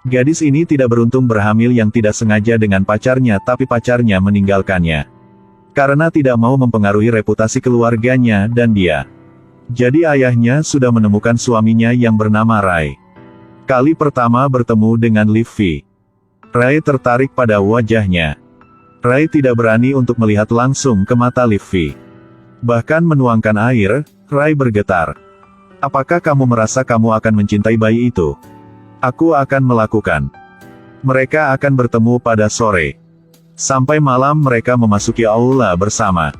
Gadis ini tidak beruntung berhamil yang tidak sengaja dengan pacarnya, tapi pacarnya meninggalkannya. Karena tidak mau mempengaruhi reputasi keluarganya dan dia. Jadi ayahnya sudah menemukan suaminya yang bernama Rai. Kali pertama bertemu dengan Livy, Rai tertarik pada wajahnya. Rai tidak berani untuk melihat langsung ke mata Livy. Bahkan menuangkan air, Rai bergetar. Apakah kamu merasa kamu akan mencintai bayi itu? Aku akan melakukan. Mereka akan bertemu pada sore. Sampai malam mereka memasuki aula bersama.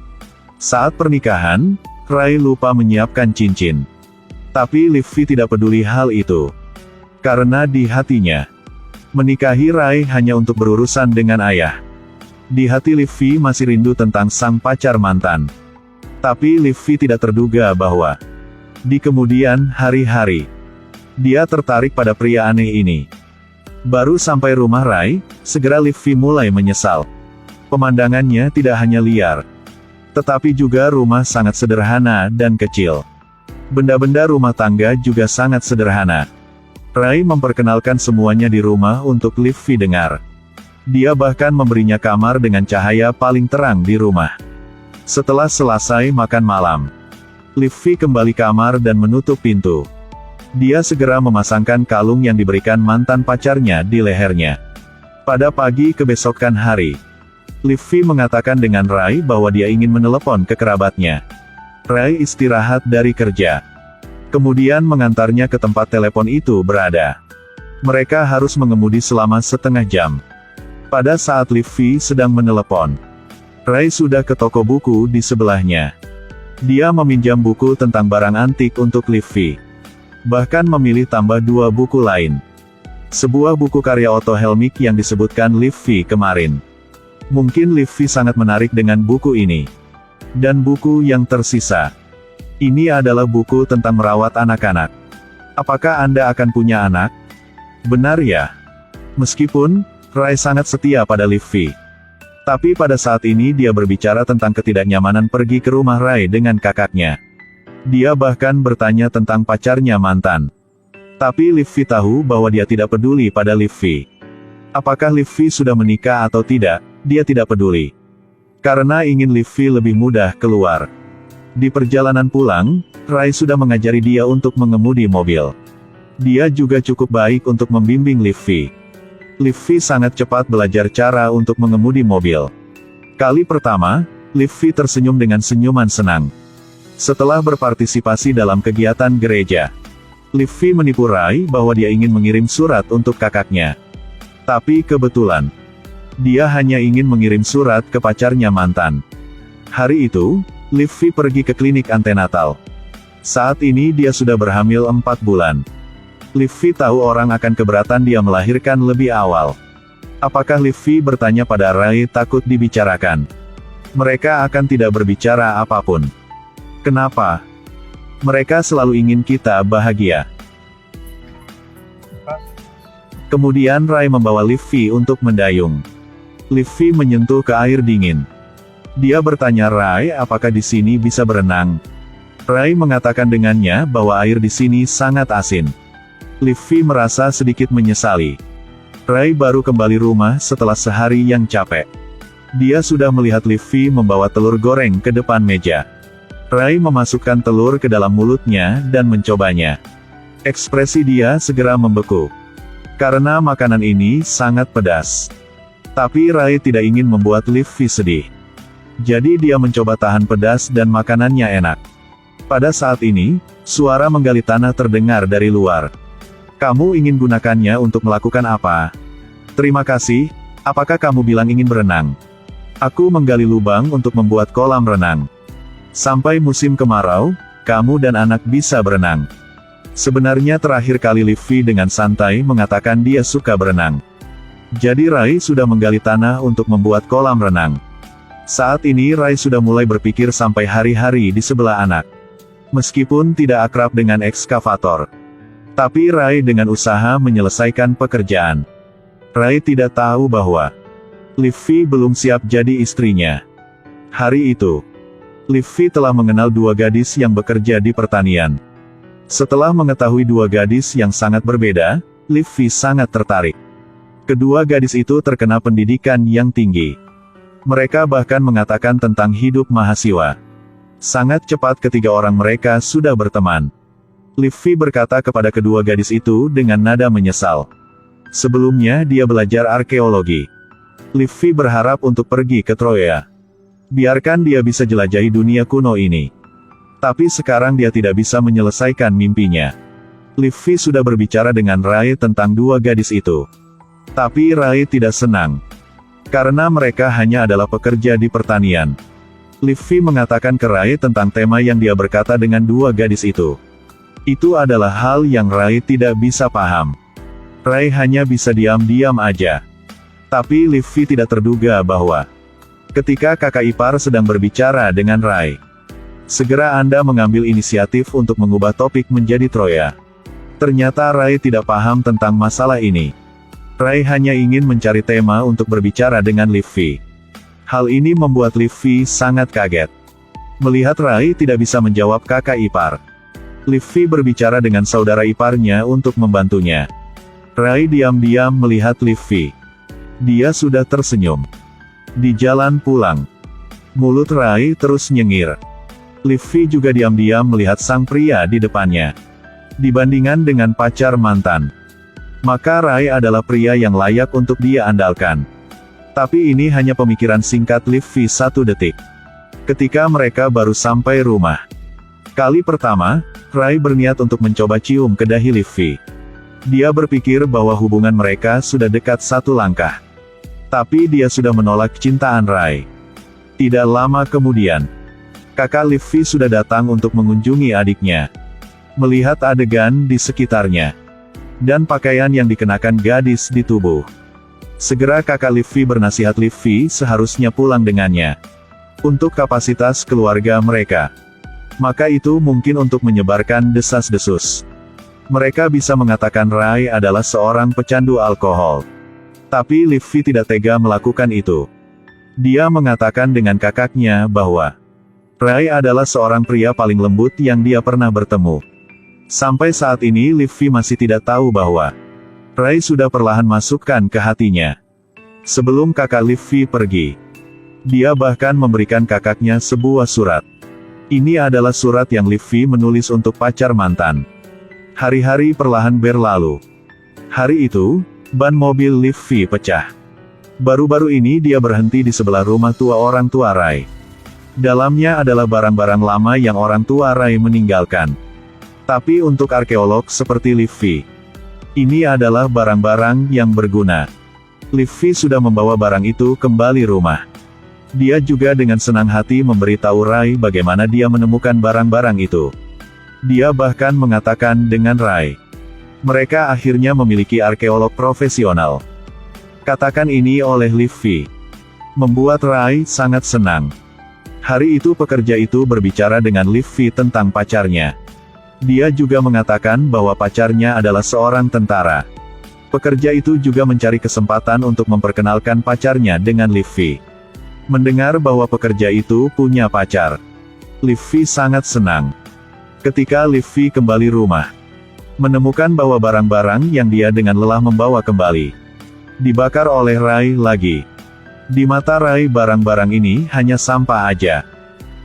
Saat pernikahan, Rai lupa menyiapkan cincin. Tapi Livy tidak peduli hal itu. Karena di hatinya, menikahi Rai hanya untuk berurusan dengan ayah. Di hati Livy masih rindu tentang sang pacar mantan. Tapi Livy tidak terduga bahwa di kemudian hari-hari, dia tertarik pada pria aneh ini. Baru sampai rumah Rai, segera Livy mulai menyesal. Pemandangannya tidak hanya liar, tetapi juga rumah sangat sederhana dan kecil. Benda-benda rumah tangga juga sangat sederhana. Rai memperkenalkan semuanya di rumah untuk Livy dengar. Dia bahkan memberinya kamar dengan cahaya paling terang di rumah. Setelah selesai makan malam, Livy kembali kamar dan menutup pintu. Dia segera memasangkan kalung yang diberikan mantan pacarnya di lehernya. Pada pagi kebesokan hari, Livy mengatakan dengan Rai bahwa dia ingin menelepon ke kerabatnya. Rai istirahat dari kerja. Kemudian mengantarnya ke tempat telepon itu berada. Mereka harus mengemudi selama setengah jam. Pada saat Livy sedang menelepon, Rai sudah ke toko buku di sebelahnya. Dia meminjam buku tentang barang antik untuk Livy. Bahkan memilih tambah 2 buku lain. Sebuah buku karya Otto Helmich yang disebutkan Livy kemarin. Mungkin Livy sangat menarik dengan buku ini. Dan buku yang tersisa. Ini adalah buku tentang merawat anak-anak. Apakah Anda akan punya anak? Benar ya? Meskipun Rai sangat setia pada Livy, tapi pada saat ini dia berbicara tentang ketidaknyamanan pergi ke rumah Rai dengan kakaknya. Dia bahkan bertanya tentang pacarnya mantan. Tapi Livy tahu bahwa dia tidak peduli pada Livy. Apakah Livy sudah menikah atau tidak, dia tidak peduli. Karena ingin Livy lebih mudah keluar. Di perjalanan pulang, Rai sudah mengajari dia untuk mengemudi mobil. Dia juga cukup baik untuk membimbing Livy. Livy sangat cepat belajar cara untuk mengemudi mobil. Kali pertama, Livy tersenyum dengan senyuman senang. Setelah berpartisipasi dalam kegiatan gereja, Livy menipu Rai bahwa dia ingin mengirim surat untuk kakaknya. Tapi kebetulan, dia hanya ingin mengirim surat ke pacarnya mantan. Hari itu, Livy pergi ke klinik antenatal. Saat ini dia sudah berhamil 4 bulan. Livy tahu orang akan keberatan dia melahirkan lebih awal. Apakah Livy bertanya pada Rai takut dibicarakan? Mereka akan tidak berbicara apapun. Kenapa? Mereka selalu ingin kita bahagia. Kemudian Rai membawa Livy untuk mendayung. Livy menyentuh ke air dingin. Dia bertanya Rai apakah di sini bisa berenang. Rai mengatakan dengannya bahwa air di sini sangat asin. Livy merasa sedikit menyesali. Rai baru kembali rumah setelah sehari yang capek. Dia sudah melihat Livy membawa telur goreng ke depan meja. Rai memasukkan telur ke dalam mulutnya dan mencobanya. Ekspresi dia segera membeku. Karena makanan ini sangat pedas. Tapi Rai tidak ingin membuat Livy sedih. Jadi dia mencoba tahan pedas dan makanannya enak. Pada saat ini, suara menggali tanah terdengar dari luar. Kamu ingin gunakannya untuk melakukan apa? Terima kasih, apakah kamu bilang ingin berenang? Aku menggali lubang untuk membuat kolam renang. Sampai musim kemarau, kamu dan anak bisa berenang. Sebenarnya terakhir kali Livy dengan santai mengatakan dia suka berenang. Jadi Rai sudah menggali tanah untuk membuat kolam renang. Saat ini Rai sudah mulai berpikir sampai hari-hari di sebelah anak. Meskipun tidak akrab dengan ekskavator. Tapi Rai dengan usaha menyelesaikan pekerjaan. Rai tidak tahu bahwa Livy belum siap jadi istrinya. Hari itu, Livy telah mengenal 2 gadis yang bekerja di pertanian. Setelah mengetahui 2 gadis yang sangat berbeda, Livy sangat tertarik. Kedua gadis itu terkena pendidikan yang tinggi. Mereka bahkan mengatakan tentang hidup mahasiswa. Sangat cepat ketiga orang mereka sudah berteman. Livy berkata kepada kedua gadis itu dengan nada menyesal. Sebelumnya dia belajar arkeologi. Livy berharap untuk pergi ke Troya. Biarkan dia bisa jelajahi dunia kuno ini. Tapi sekarang dia tidak bisa menyelesaikan mimpinya. Livy sudah berbicara dengan Rai tentang dua gadis itu. Tapi Rai tidak senang. Karena mereka hanya adalah pekerja di pertanian. Livy mengatakan ke Rai tentang tema yang dia berkata dengan dua gadis itu. Itu adalah hal yang Rai tidak bisa paham. Rai hanya bisa diam-diam aja. Tapi Livy tidak terduga bahwa ketika kakak ipar sedang berbicara dengan Rai, segera Anda mengambil inisiatif untuk mengubah topik menjadi Troya. Ternyata Rai tidak paham tentang masalah ini. Rai hanya ingin mencari tema untuk berbicara dengan Livy. Hal ini membuat Livy sangat kaget. Melihat Rai tidak bisa menjawab kakak ipar, Livy berbicara dengan saudara iparnya untuk membantunya. Rai diam-diam melihat Livy. Dia sudah tersenyum. Di jalan pulang, mulut Rai terus nyengir. Livy juga diam-diam melihat sang pria di depannya. Dibandingkan dengan pacar mantan, maka Rai adalah pria yang layak untuk dia andalkan. Tapi ini hanya pemikiran singkat Livy 1 detik. Ketika mereka baru sampai rumah. Kali pertama, Rai berniat untuk mencoba cium ke dahi Livy. Dia berpikir bahwa hubungan mereka sudah dekat 1 langkah. Tapi dia sudah menolak cintaan Rai. Tidak lama kemudian, kakak Livy sudah datang untuk mengunjungi adiknya. Melihat adegan di sekitarnya, dan pakaian yang dikenakan gadis di tubuh, segera kakak Livy bernasihat Livy seharusnya pulang dengannya. Untuk kapasitas keluarga mereka, maka itu mungkin untuk menyebarkan desas-desus. Mereka bisa mengatakan Rai adalah seorang pecandu alkohol. Tapi Livy tidak tega melakukan itu. Dia mengatakan dengan kakaknya bahwa Rai adalah seorang pria paling lembut yang dia pernah bertemu. Sampai saat ini Livy masih tidak tahu bahwa Rai sudah perlahan masukkan ke hatinya. Sebelum kakak Livy pergi, dia bahkan memberikan kakaknya sebuah surat. Ini adalah surat yang Livy menulis untuk pacar mantan. Hari-hari perlahan berlalu. Hari itu, ban mobil Livy pecah. Baru-baru ini dia berhenti di sebelah rumah tua orang tua Rai. Dalamnya adalah barang-barang lama yang orang tua Rai meninggalkan. Tapi untuk arkeolog seperti Livy, ini adalah barang-barang yang berguna. Livy sudah membawa barang itu kembali rumah. Dia juga dengan senang hati memberitahu Rai bagaimana dia menemukan barang-barang itu. Dia bahkan mengatakan dengan Rai, mereka akhirnya memiliki arkeolog profesional. Katakan ini oleh Livy membuat Rai sangat senang. Hari itu pekerja itu berbicara dengan Livy tentang pacarnya. Dia juga mengatakan bahwa pacarnya adalah seorang tentara. Pekerja itu juga mencari kesempatan untuk memperkenalkan pacarnya dengan Livy. Mendengar bahwa pekerja itu punya pacar, Livy sangat senang. Ketika Livy kembali rumah, menemukan bahwa barang-barang yang dia dengan lelah membawa kembali dibakar oleh Rai lagi. Di mata Rai barang-barang ini hanya sampah aja.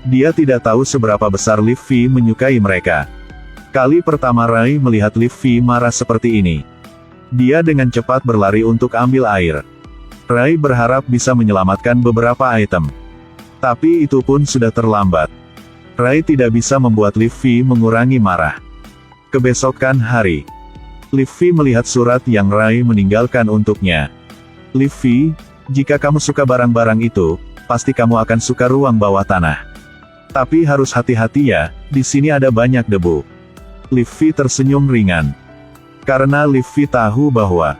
Dia tidak tahu seberapa besar Livy menyukai mereka. Kali pertama Rai melihat Livy marah seperti ini, dia dengan cepat berlari untuk ambil air. Rai berharap bisa menyelamatkan beberapa item. Tapi itu pun sudah terlambat. Rai tidak bisa membuat Livy mengurangi marah. Kebesokan hari, Livy melihat surat yang Rai meninggalkan untuknya. Livy, jika kamu suka barang-barang itu, pasti kamu akan suka ruang bawah tanah. Tapi harus hati-hati ya, di sini ada banyak debu. Livy tersenyum ringan. Karena Livy tahu bahwa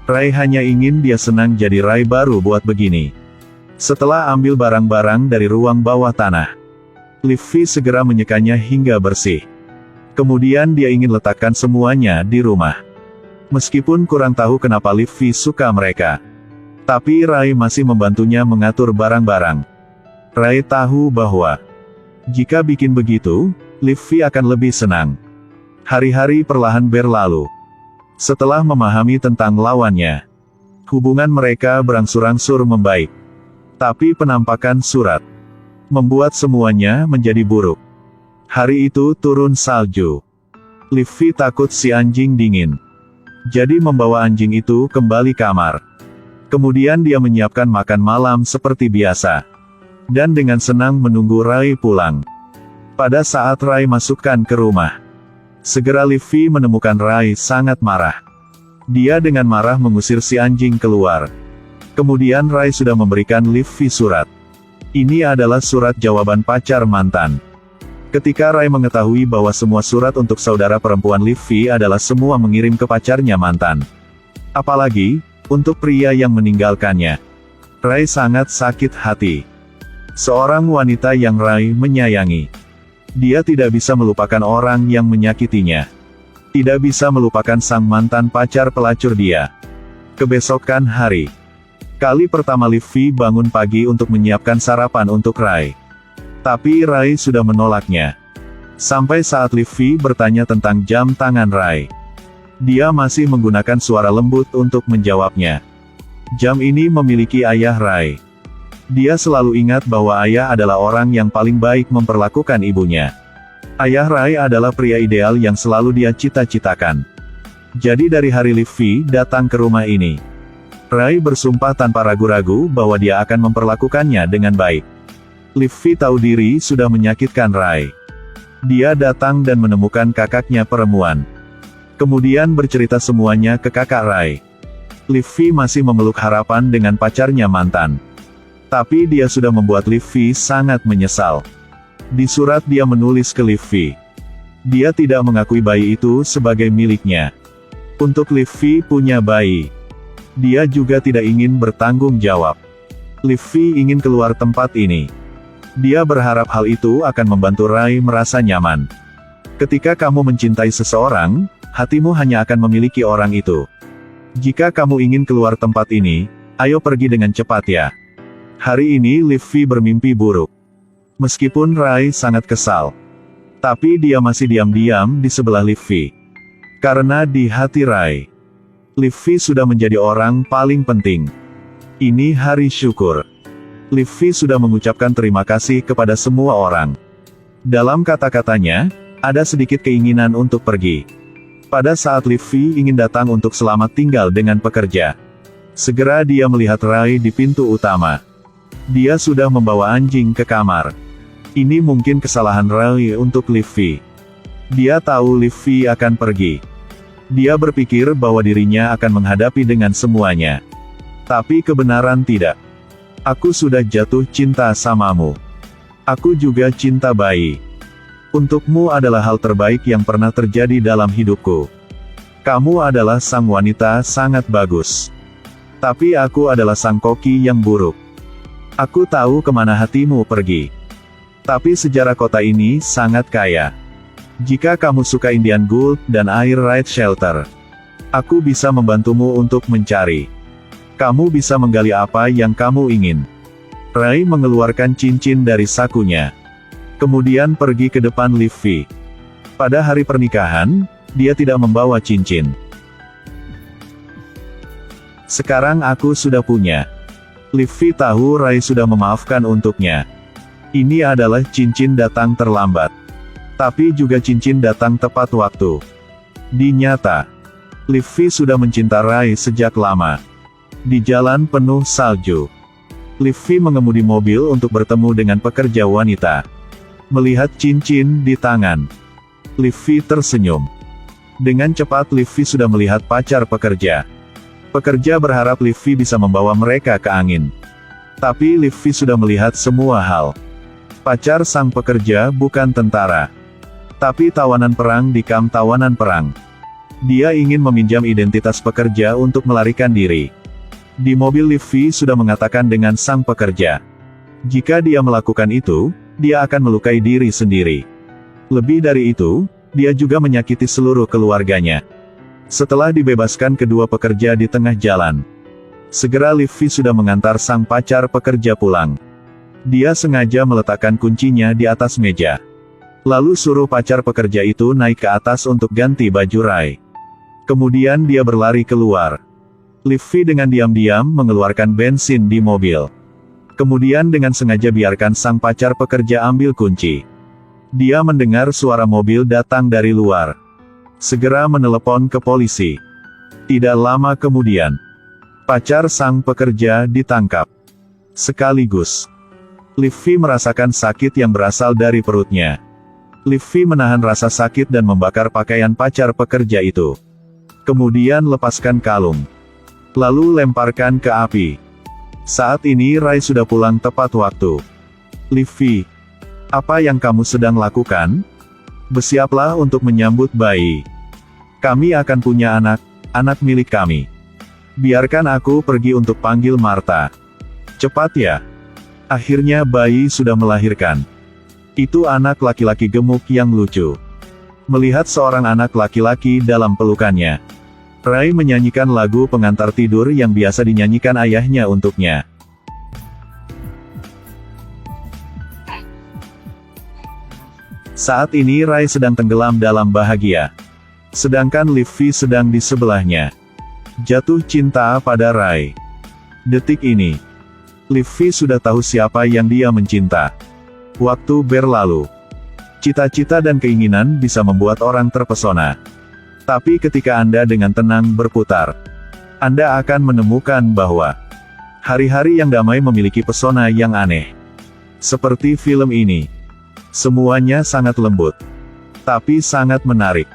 Rai hanya ingin dia senang jadi Rai baru buat begini. Setelah ambil barang-barang dari ruang bawah tanah, Livy segera menyekanya hingga bersih. Kemudian dia ingin letakkan semuanya di rumah. Meskipun kurang tahu kenapa Livy suka mereka, tapi Rai masih membantunya mengatur barang-barang. Rai tahu bahwa jika bikin begitu, Livy akan lebih senang. Hari-hari perlahan berlalu. Setelah memahami tentang lawannya, hubungan mereka berangsur-angsur membaik. Tapi penampakan surat membuat semuanya menjadi buruk. Hari itu turun salju. Livi takut si anjing dingin. Jadi membawa anjing itu kembali kamar. Kemudian dia menyiapkan makan malam seperti biasa. Dan dengan senang menunggu Rai pulang. Pada saat Rai masukkan ke rumah, segera Livi menemukan Rai sangat marah. Dia dengan marah mengusir si anjing keluar. Kemudian Rai sudah memberikan Livi surat. Ini adalah surat jawaban pacar mantan. Ketika Rai mengetahui bahwa semua surat untuk saudara perempuan Livi adalah semua mengirim ke pacarnya mantan. Apalagi, untuk pria yang meninggalkannya. Rai sangat sakit hati. Seorang wanita yang Rai menyayangi. Dia tidak bisa melupakan orang yang menyakitinya. Tidak bisa melupakan sang mantan pacar pelacur dia. Kebesokan hari, kali pertama Livi bangun pagi untuk menyiapkan sarapan untuk Rai. Tapi Rai sudah menolaknya. Sampai saat Livi bertanya tentang jam tangan Rai, dia masih menggunakan suara lembut untuk menjawabnya. Jam ini memiliki ayah Rai. Dia selalu ingat bahwa ayah adalah orang yang paling baik memperlakukan ibunya. Ayah Rai adalah pria ideal yang selalu dia cita-citakan. Jadi dari hari Livi datang ke rumah ini, Rai bersumpah tanpa ragu-ragu bahwa dia akan memperlakukannya dengan baik. Livi tahu diri sudah menyakitkan Rai. Dia datang dan menemukan kakaknya perempuan. Kemudian bercerita semuanya ke kakak Rai. Livi masih memeluk harapan dengan pacarnya mantan. Tapi dia sudah membuat Livi sangat menyesal. Di surat dia menulis ke Livi, dia tidak mengakui bayi itu sebagai miliknya. Untuk Livi punya bayi, dia juga tidak ingin bertanggung jawab. Livi ingin keluar tempat ini. Dia berharap hal itu akan membantu Rai merasa nyaman. Ketika kamu mencintai seseorang, hatimu hanya akan memiliki orang itu. Jika kamu ingin keluar tempat ini, ayo pergi dengan cepat ya. Hari ini Livi bermimpi buruk. Meskipun Rai sangat kesal, tapi dia masih diam-diam di sebelah Livi. Karena di hati Rai, Livi sudah menjadi orang paling penting. Ini hari syukur. Livi sudah mengucapkan terima kasih kepada semua orang. Dalam kata-katanya, ada sedikit keinginan untuk pergi. Pada saat Livi ingin datang untuk selamat tinggal dengan pekerja, segera dia melihat Rai di pintu utama. Dia sudah membawa anjing ke kamar. Ini mungkin kesalahan Rai untuk Livi. Dia tahu Livi akan pergi. Dia berpikir bahwa dirinya akan menghadapi dengan semuanya. Tapi kebenaran tidak. Aku sudah jatuh cinta samamu. Aku juga cinta bayi. Untukmu adalah hal terbaik yang pernah terjadi dalam hidupku. Kamu adalah sang wanita sangat bagus. Tapi aku adalah sang koki yang buruk. Aku tahu kemana hatimu pergi. Tapi sejarah kota ini sangat kaya. Jika kamu suka Indian Gold dan Air Raid Shelter, aku bisa membantumu untuk mencari. Kamu bisa menggali apa yang kamu ingin. Rai mengeluarkan cincin dari sakunya. Kemudian pergi ke depan Livi. Pada hari pernikahan, dia tidak membawa cincin. Sekarang aku sudah punya. Livi tahu Rai sudah memaafkan untuknya. Ini adalah cincin datang terlambat. Tapi juga cincin datang tepat waktu. Di nyata, Livi sudah mencinta Rai sejak lama. Di jalan penuh salju, Livi mengemudi mobil untuk bertemu dengan pekerja wanita. Melihat cincin di tangan, Livi tersenyum. Dengan cepat Livi sudah melihat pacar pekerja. Pekerja berharap Livi bisa membawa mereka ke angin. Tapi Livi sudah melihat semua hal. Pacar sang pekerja bukan tentara, tapi tawanan perang di kamp tawanan perang. Dia ingin meminjam identitas pekerja untuk melarikan diri. Di mobil Livi sudah mengatakan dengan sang pekerja, jika dia melakukan itu, dia akan melukai diri sendiri. Lebih dari itu, dia juga menyakiti seluruh keluarganya. Setelah dibebaskan kedua pekerja di tengah jalan, segera Livi sudah mengantar sang pacar pekerja pulang. Dia sengaja meletakkan kuncinya di atas meja. Lalu suruh pacar pekerja itu naik ke atas untuk ganti baju Rai. Kemudian dia berlari keluar. Livi dengan diam-diam mengeluarkan bensin di mobil. Kemudian dengan sengaja biarkan sang pacar pekerja ambil kunci. Dia mendengar suara mobil datang dari luar. Segera menelepon ke polisi. Tidak lama kemudian, pacar sang pekerja ditangkap. Sekaligus, Livi merasakan sakit yang berasal dari perutnya. Livi menahan rasa sakit dan membakar pakaian pacar pekerja itu. Kemudian lepaskan kalung. Lalu lemparkan ke api. Saat ini Rai sudah pulang tepat waktu. Livi, apa yang kamu sedang lakukan? Bersiaplah untuk menyambut bayi. Kami akan punya anak, anak milik kami. Biarkan aku pergi untuk panggil Marta. Cepat ya. Akhirnya bayi sudah melahirkan. Itu anak laki-laki gemuk yang lucu. Melihat seorang anak laki-laki dalam pelukannya, Rai menyanyikan lagu pengantar tidur yang biasa dinyanyikan ayahnya untuknya. Saat ini Rai sedang tenggelam dalam bahagia. Sedangkan Livi sedang di sebelahnya. Jatuh cinta pada Rai. Detik ini, Livi sudah tahu siapa yang dia mencinta. Waktu berlalu. Cita-cita dan keinginan bisa membuat orang terpesona. Tapi ketika Anda dengan tenang berputar, Anda akan menemukan bahwa hari-hari yang damai memiliki pesona yang aneh. Seperti film ini. Semuanya sangat lembut, tapi sangat menarik.